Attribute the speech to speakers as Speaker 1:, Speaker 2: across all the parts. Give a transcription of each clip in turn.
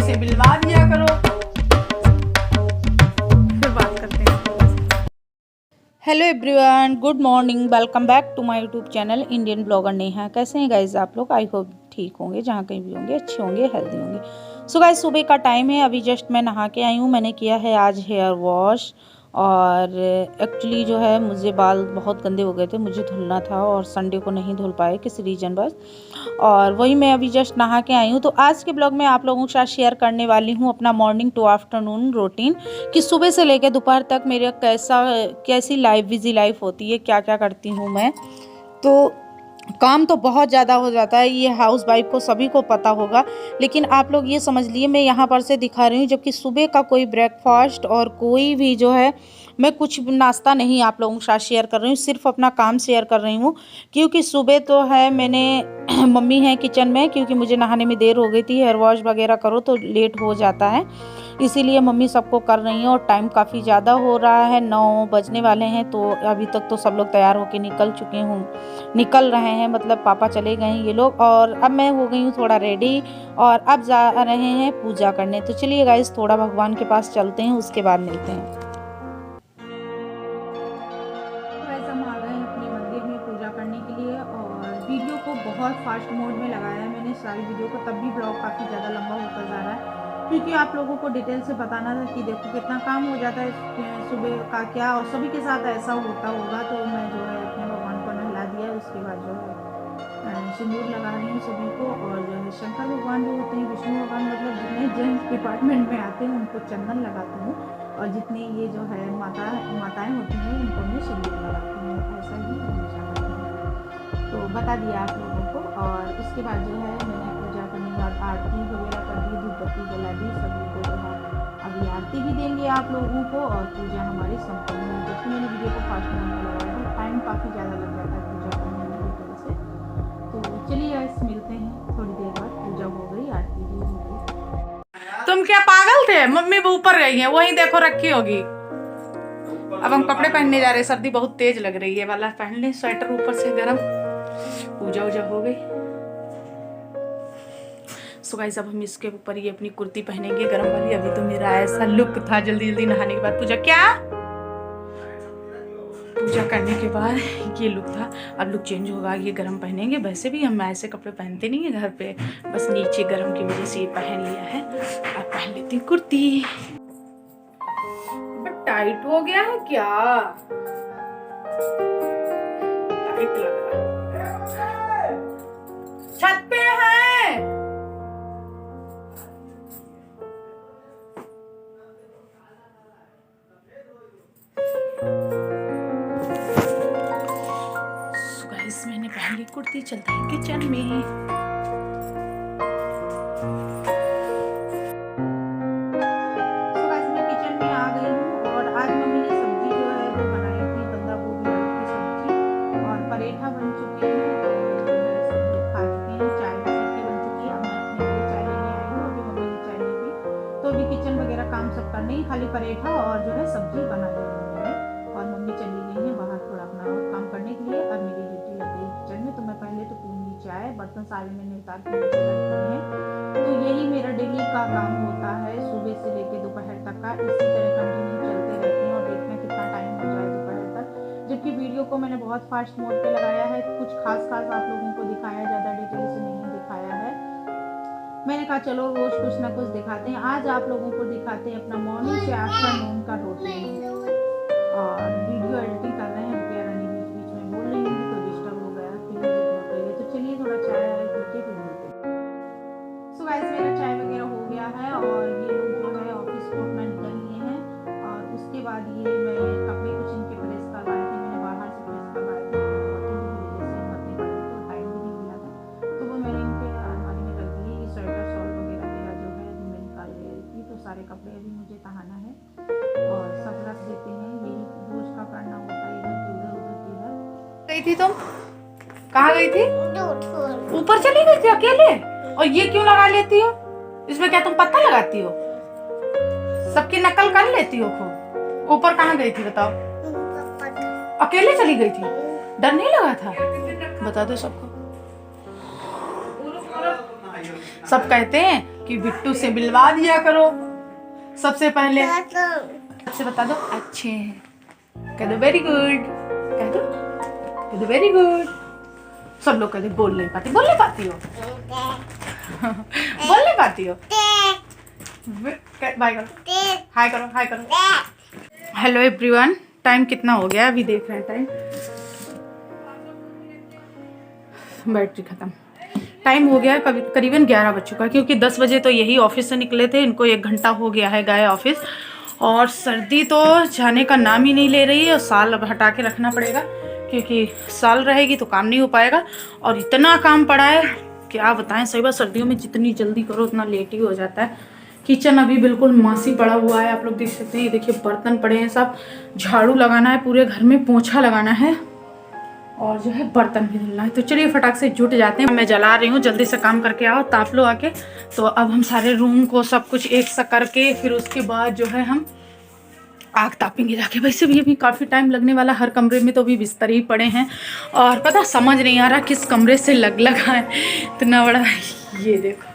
Speaker 1: से मिलवा दिया करो। फिर बात करते हैं। Hello everyone, good morning, welcome back to my YouTube channel Indian blogger Neha. कैसे हैं गाइज आप लोग? आई होप ठीक होंगे, जहाँ कहीं भी होंगे अच्छे होंगे, हेल्दी होंगे। सो गाइज सुबह का टाइम है, अभी जस्ट मैं नहा के आई हूँ। मैंने किया है आज हेयर वॉश, और एक्चुअली जो है मुझे बाल बहुत गंदे हो गए थे, मुझे धुलना था और संडे को नहीं धुल पाए किसी रीज़न बस। और वही मैं अभी जस्ट नहा के आई हूँ। तो आज के ब्लॉग में आप लोगों के साथ शेयर करने वाली हूँ अपना मॉर्निंग टू आफ्टरनून रूटीन, कि सुबह से लेकर दोपहर तक मेरा कैसी लाइफ, बिजी लाइफ होती है, क्या क्या करती हूँ मैं। तो काम तो बहुत ज़्यादा हो जाता है, ये हाउस वाइफ को सभी को पता होगा, लेकिन आप लोग ये समझ लिए मैं यहाँ पर से दिखा रही हूँ जबकि सुबह का कोई ब्रेकफास्ट और कोई भी जो है, मैं कुछ नाश्ता नहीं आप लोगों के साथ शेयर कर रही हूँ, सिर्फ अपना काम शेयर कर रही हूँ। क्योंकि सुबह तो है मैंने मम्मी है किचन में, क्योंकि मुझे नहाने में देर हो गई थी, हेयर वॉश वगैरह करो तो लेट हो जाता है, इसीलिए मम्मी सबको कर रही हैं। और टाइम काफ़ी ज़्यादा हो रहा है, 9 बजने वाले हैं, तो अभी तक तो सब लोग तैयार होकर निकल रहे हैं, मतलब पापा चले गए हैं ये लोग। और अब मैं हो गई हूँ थोड़ा रेडी, और अब जा रहे हैं पूजा करने। तो चलिए गाइस थोड़ा भगवान के पास चलते हैं, उसके बाद मिलते हैं। हम आ गए हैं अपने मंदिर में पूजा करने के लिए, और वीडियो को बहुत फास्ट मोड में लगाया है मैंने सारी वीडियो को, तब भी ब्लॉग काफ़ी ज़्यादा लंबा होता जा रहा है, क्योंकि आप लोगों को डिटेल से बताना था कि देखो कितना काम हो जाता है सुबह का, क्या और सभी के साथ ऐसा होता होगा। तो मैं जो है अपने भगवान को नहला दिया, उसके बाद जो है सिंदूर लगा रही हूँ सभी को। और जो है शंकर भगवान जो होते हैं, विष्णु भगवान, मतलब जितने जेंट्स डिपार्टमेंट में आते हैं उनको चंदन लगाती हूँ, और जितने ये जो है माताएँ होती हैं उनको मैं सिंदूर लगाती हूँ, ऐसा ही हमेशा करती हूँ। तो बता दिया आप लोगों को। और उसके बाद जो है मैंने पूजा करने के बाद आरती वगैरह कर दी, धूप बत्ती जला दी सभी को, जो है अभी आरती भी देंगे आप लोगों को, और पूजा हमारी संपन्न हुई। जबकि मैंने वीडियो को फास्ट मोड में लगाया है, टाइम काफ़ी ज़्यादा लग जाता है पूजा करने में डिटेल से। तो चलिए आज मिलते हैं थोड़ी देर बाद, पूजा हो गई, आरती भी हो गई। तुम क्या पागल थे? मम्मी वो ऊपर गई है, वहीं देखो रखी होगी। अब हम कपड़े पहनने जा रहे हैं, सर्दी बहुत तेज लग रही है, वाला पहन ले स्वेटर ऊपर से गर्म। पूजा वूजा हो गई। सो गाइस अब हम इसके ऊपर ये अपनी कुर्ती पहनेंगे गरम वाली। अभी तो मेरा ऐसा लुक था, जल्दी जल्दी नहाने के बाद पूजा करने के बाद ये लुक था। अब लुक चेंज होगा, ये गरम पहनेंगे। वैसे भी हम ऐसे कपड़े पहनते नहीं है घर पे, बस नीचे गरम की वजह से ये पहन लिया है। अब पहन लेती हूँ कुर्ती। टाइट हो गया है क्या? टाइट लग रहा है। छत पे है। So guys, मैंने पहन ली कुर्ती, चलते हैं किचन में। परेठा बन चुके हैं और जो है सब लोग खा चुके हैं, चाय की सीटी बन चुकी है। मैं अपने लिए चाय लेने आई हूँ, अभी मम्मी ने चाय नहीं पी, तो अभी किचन वगैरह काम सब करने ही, खाली परेठा और जो है सब्जी बना ली मम्मी ने। और मम्मी चली गई है बाहर थोड़ा अपना और काम करने के लिए। अब मेरी ड्यूटी लग गई किचन में, तो मैं पहले तो पीऊँगी चाय, बर्तन सारे मैंने उतार के नीचे रख दिए हैं। तो यही मेरा डेली का काम होता है, सुबह से लेकर दोपहर तक का इसी तरह कंटिन्यू चलते रहते हैं, और देखना कितना टाइम हो जाए दोपहर तक। जबकि वीडियो को मैंने बहुत फास्ट मोड पे लगाया है, कुछ खास आप लोगों को दिखाया, ज़्यादा डिटेल से नहीं दिखाया है। मैंने कहा चलो रोज कुछ ना कुछ दिखाते हैं, आज आप लोगों को दिखाते हैं अपना मॉर्निंग से आफ्टरनून का रूटीन। और वीडियो एडिटिंग कर रहे हैं, बेचारा नहीं बीच में बोल रही हूँ तो डिस्टर्ब हो गया, तो चलिए थोड़ा चाय पी के फिर मिलते हैं। सो गाइस मेरा चाय वगैरह हो गया है, और ये लोग जो है ऑफिस को अपना निकल लिए हैं। और उसके बाद ये मैं कपड़े कुछ इनके प्रेस करवाए थे, मैंने बाहर से प्रेस करवाए थे, तो टाइम भी नहीं मिला था, तो वो मैंने इनके अलमारी में रख दिए। ये स्वेटर शॉल वगैरह मेरा जो है मैं निकाल ले रही थी, तो सारे कपड़े अभी मुझे तहाना है और सब रख देते हैं, यही रोज का करना होता है, इधर की उधर। गई थी तुम? कहाँ गई थी? ऊपर चली गई थी अकेले? और ये क्यों लगा लेती हो? इसमें क्या तुम पत्ता लगाती हो? सबकी नकल कर लेती हो खूब। ऊपर कहाँ गई थी बताओ? अकेले चली गई थी? डर नहीं लगा था? बता दो सबको। सब कहते हैं कि बिट्टू से मिलवा दिया करो सबसे पहले। अच्छे बता दो, अच्छे हैं, कह दो वेरी गुड, कह दो वेरी गुड। सब लोग कहते बोल नहीं पाती हो बोल नहीं पाती हो बाय करो, हाय करो, हाय करो। हेलो एवरीवन, टाइम कितना हो गया अभी देख रहे हैं टाइम, बैटरी खत्म, टाइम हो गया करीबन 11 बज चुका, क्योंकि 10 बजे तो यही ऑफिस से निकले थे, इनको 1 घंटा हो गया है गए ऑफिस। और सर्दी तो जाने का नाम ही नहीं ले रही है, और साल अब हटा के रखना पड़ेगा, क्योंकि साल रहेगी तो काम नहीं हो पाएगा। और इतना काम पड़ा है क्या बताएं, सही बात, सर्दियों में जितनी जल्दी करो उतना लेट ही हो जाता है। किचन अभी बिल्कुल मासी पड़ा हुआ है, आप लोग देख सकते हैं, ये देखिए बर्तन पड़े हैं, सब झाड़ू लगाना है, पूरे घर में पोंछा लगाना है, और जो है बर्तन भी धुलना है। तो चलिए फटाक से जुट जाते हैं, मैं जला रही हूँ, जल्दी से काम करके आओ, ताप लो आके। तो अब हम सारे रूम को सब कुछ एक सा करके फिर उसके बाद जो है हम आग तापेंगे जाके। वैसे भी अभी काफ़ी टाइम लगने वाला, हर कमरे में तो अभी बिस्तर ही पड़े हैं, और पता समझ नहीं आ रहा किस कमरे से लगा है इतना बड़ा। ये देखो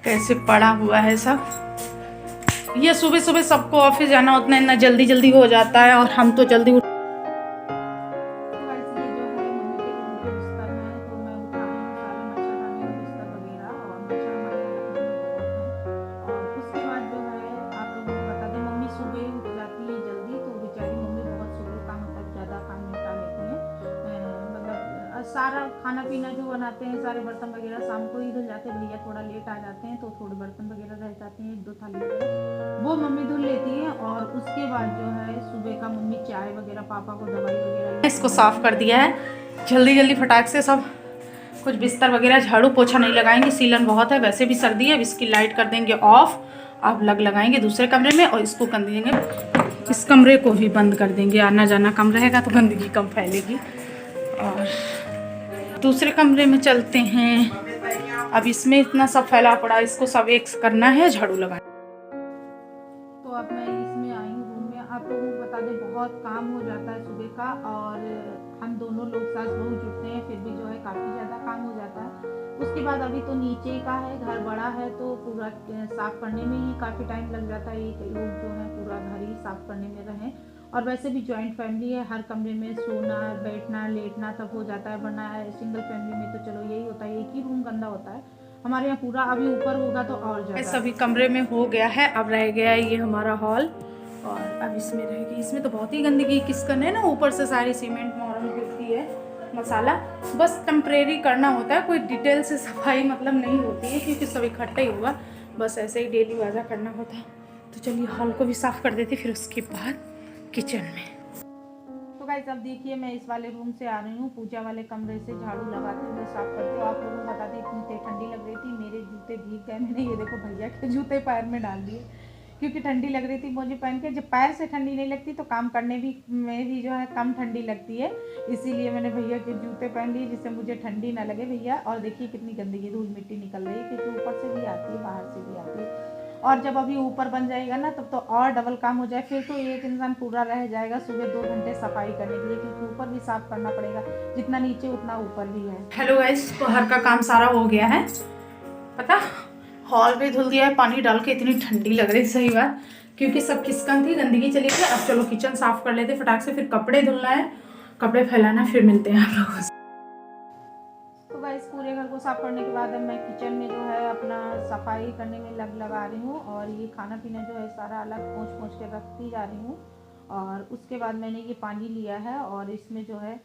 Speaker 1: कैसे पड़ा हुआ है सब। ये सुबह सुबह सबको ऑफिस जाना उतना इतना जल्दी जल्दी हो जाता है, और हम तो जल्दी सारा खाना पीना जो बनाते हैं, सारे बर्तन वगैरह शाम को ही धुल जाते हैं। भैया थोड़ा लेट आ जाते हैं तो थोड़े बर्तन वगैरह रह जाते हैं, 1-2 थाली वगैरह वो मम्मी धुल लेती है। और उसके बाद जो है सुबह का मम्मी चाय वगैरह, पापा को दवाई वगैरह, इसको साफ़ कर दिया है जल्दी जल्दी फटाक से। सब कुछ बिस्तर वगैरह झाड़ू पोछा नहीं लगाएंगे, सीलन बहुत है, वैसे भी सर्दी है। इसकी लाइट कर देंगे ऑफ, अब लगाएंगे दूसरे कमरे में, और इसको कर देंगे, इस कमरे को भी बंद कर देंगे, आना जाना कम रहेगा तो गंदगी कम फैलेगी। और दूसरे कमरे में चलते हैं, अब इसमें इतना सब फैला पड़ा, इसको सब एक करना है, झाड़ू लगाना। तो अब मैं इसमें आई हूँ रूम में, आप लोगों को बता दें बहुत काम हो जाता है सुबह का, और हम दोनों लोग सास बहू जुटते हैं फिर भी जो है काफ़ी ज़्यादा काम हो जाता है। उसके बाद अभी तो नीचे का है, घर बड़ा है तो पूरा साफ़ करने में ही काफ़ी टाइम लग जाता है, एक लोग जो है पूरा घर ही साफ़ करने में रहें। और वैसे भी जॉइंट फैमिली है, हर कमरे में सोना बैठना लेटना तब हो जाता है, वरना सिंगल फैमिली में तो चलो यही होता है, एक ही रूम गंदा होता है। हमारे यहाँ पूरा अभी ऊपर होगा तो और ज़्यादा। सभी कमरे में हो गया है, अब रह गया है ये हमारा हॉल, और अब इसमें रहेगी। इसमें तो बहुत ही गंदगी किसकन है ना, ऊपर से सारी सीमेंट मोरम गिरती है, मसाला बस टेम्परेरी करना होता है, कोई डिटेल से सफाई मतलब नहीं होती है, क्योंकि सब इकट्ठा ही होगा, बस ऐसे ही डेली वाजा करना होता है। तो चलिए हॉल को भी साफ़ कर देते, फिर उसके बाद किचन में। तो गाइस अब देखिए मैं इस वाले रूम से आ रही हूँ, पूजा वाले कमरे से झाड़ू लगाते हुए साफ करती हूँ। आप लोगों को बता दें इतनी ठंडी लग रही थी, मेरे जूते भीग गए, मैंने ये देखो भैया के जूते पैर में डाल दिए, क्योंकि ठंडी लग रही थी मुझे पहन के। जब पैर से ठंडी नहीं लगती तो काम करने में भी जो है कम ठंडी लगती है, इसीलिए मैंने भैया के जूते पहन लिए जिससे मुझे ठंडी ना लगे भैया। और देखिए कितनी गंदगी धूल मिट्टी निकल रही है, क्योंकि ऊपर से भी आती है बाहर से भी आती है, और जब अभी ऊपर बन जाएगा ना तब तो और डबल काम हो जाए, फिर तो एक इंसान पूरा रह जाएगा सुबह 2 घंटे सफाई करने के लिए, क्योंकि ऊपर भी साफ करना पड़ेगा, जितना नीचे उतना ऊपर भी है। हेलो गाइस, बाहर का काम सारा हो गया है, पता हॉल भी धुल दिया है पानी डाल के, इतनी ठंडी लग रही, सही बात, क्योंकि सब किसकन थी, गंदगी चली गई। अब चलो किचन साफ कर लेते फटाक से, फिर कपड़े धुलना है, कपड़े फैलाना, फिर मिलते हैं आप लोगों से। तो गाइस पूरे घर को साफ करने के बाद अब मैं किचन में जो है अपना सफाई करने में लगा रही हूँ, और ये खाना पीना जो है सारा अलग पोंछ के रखती जा रही हूँ। और उसके बाद मैंने ये पानी लिया है, और इसमें जो है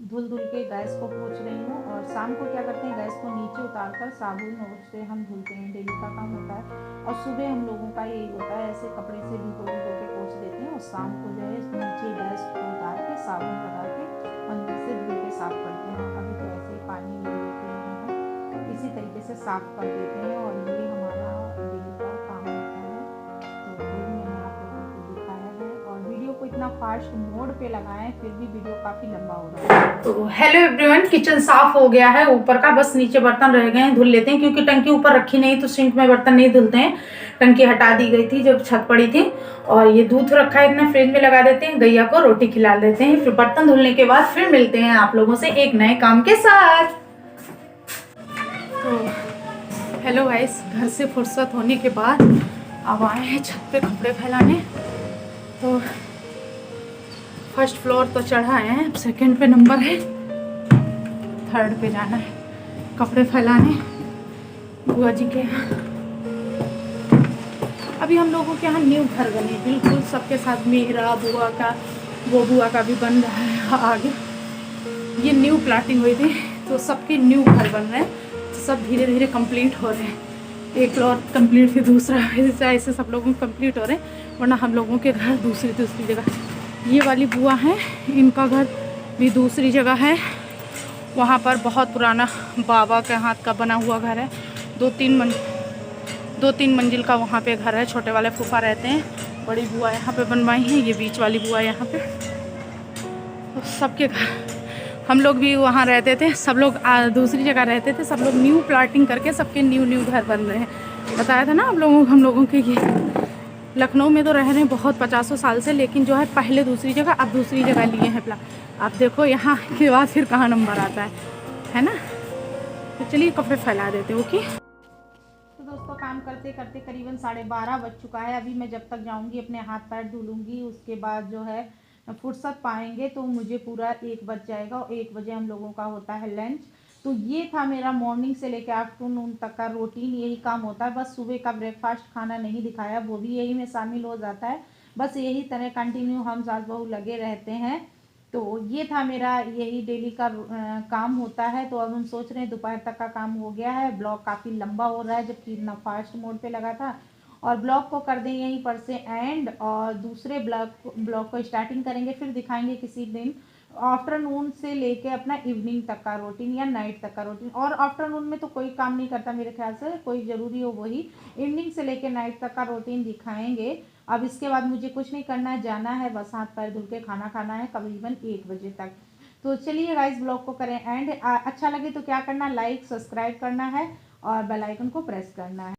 Speaker 1: धुल के गैस को पोंछ रही हूँ। और शाम को क्या करते हैं, गैस को नीचे उतार कर साबुन से हम धुलते हैं, डेली का काम होता है। और सुबह हम लोगों का यही होता है, ऐसे कपड़े से भिगो के पोंछ देते हैं, और शाम को जो है नीचे गैस को उतार के साबुन लगा के अंदर से धुल के साफ करते हैं। अभी तो ऐसे ही पानी ले लेते हैं, इसी तरीके से साफ कर देते हैं, और ये हमारा डेली का काम होता है। तो वही मैंने आप लोगों को दिखाया है, और वीडियो को इतना फास्ट मोड पे लगाएं, फिर भी वीडियो काफ़ी लंबा हो रहा है। तो हेलो एवरीवन, किचन साफ हो गया है ऊपर का, बस नीचे बर्तन रह गए हैं, धुल लेते हैं, क्योंकि टंकी ऊपर रखी नहीं तो सिंक में बर्तन नहीं धुलते हैं, टंकी हटा दी गई थी जब छत पड़ी थी। और ये दूध रखा है इतना, फ्रिज में लगा देते हैं, गैया को रोटी खिला देते हैं, फिर बर्तन धुलने के बाद फिर मिलते हैं आप लोगों से एक नए काम के साथ। तो हेलो गाइस, घर से फुर्सत होने के बाद अब आए हैं छत पे कपड़े फैलाने। तो फर्स्ट फ्लोर तो चढ़ा है, अब सेकंड पे नंबर है, थर्ड पे जाना है कपड़े फैलाने बुआ जी के यहाँ। अभी हम लोगों के यहाँ न्यू घर बने बिल्कुल सबके साथ, मेरा बुआ का, वो बुआ का भी बन रहा है आगे। ये न्यू प्लाटिंग हुई थी तो सबके न्यू घर बन रहे हैं, तो सब धीरे धीरे कंप्लीट हो रहे हैं। एक फ्लोर कंप्लीट, फिर दूसरा, ऐसे सब लोगों को कंप्लीट हो रहे हैं। वरना हम लोगों के घर दूसरी जगह। ये वाली बुआ है, इनका घर भी दूसरी जगह है। वहाँ पर बहुत पुराना बाबा के हाथ का बना हुआ घर है, दो तीन मंजिल का वहाँ पे घर है। छोटे वाले फूफा रहते हैं, बड़ी बुआ यहाँ पे बनवाई है, ये बीच वाली बुआ यहाँ पे। तो सबके घर, हम लोग भी वहाँ रहते थे, सब लोग दूसरी जगह रहते थे, सब लोग न्यू प्लाटिंग करके सबके न्यू घर बन रहे हैं। बताया था ना हम लोगों के ये लखनऊ में तो रह रहे हैं बहुत 50 साल से, लेकिन जो है पहले दूसरी जगह, अब दूसरी जगह लिए हैं प्लाट। अब देखो यहाँ के बाद फिर कहाँ नंबर आता है ना। तो चलिए कपड़े फैला देते हो कि। तो दोस्तों काम करते करते करीबन 12:30 बज चुका है। अभी मैं जब तक जाऊँगी अपने हाथ पैर धुलूँगी, उसके बाद जो है फुर्सत पाएंगे तो मुझे पूरा 1 बज जाएगा, और 1 बजे हम लोगों का होता है लंच। तो ये था मेरा मॉर्निंग से लेकर आफ्टरनून तक का रूटीन, यही काम होता है। बस सुबह का ब्रेकफास्ट खाना नहीं दिखाया, वो भी यही में शामिल हो जाता है। बस यही तरह कंटिन्यू हम सास बहू लगे रहते हैं। तो ये था मेरा, यही डेली का काम होता है। तो अब हम सोच रहे हैं दोपहर तक का काम हो गया है। ब्लॉग काफ़ी लंबा हो रहा है, जबकि इतना फास्ट मोड पे लगा था। और ब्लॉग को कर दें यहीं पर से एंड, और दूसरे ब्लॉग को स्टार्टिंग करेंगे, फिर दिखाएंगे किसी दिन आफ्टरनून से लेके अपना इवनिंग तक का रूटीन या नाइट तक का रूटीन। और आफ्टरनून में तो कोई काम नहीं करता मेरे ख्याल से, कोई ज़रूरी हो वही। इवनिंग से लेके नाइट तक का रूटीन दिखाएंगे। अब इसके बाद मुझे कुछ नहीं करना है, जाना है बस हाथ पैर धुल के खाना खाना है करीबन 1 बजे तक। तो चलिए गाइस ब्लॉग को करें एंड। अच्छा लगे तो क्या करना, लाइक सब्सक्राइब करना है और बेल आइकन को प्रेस करना है।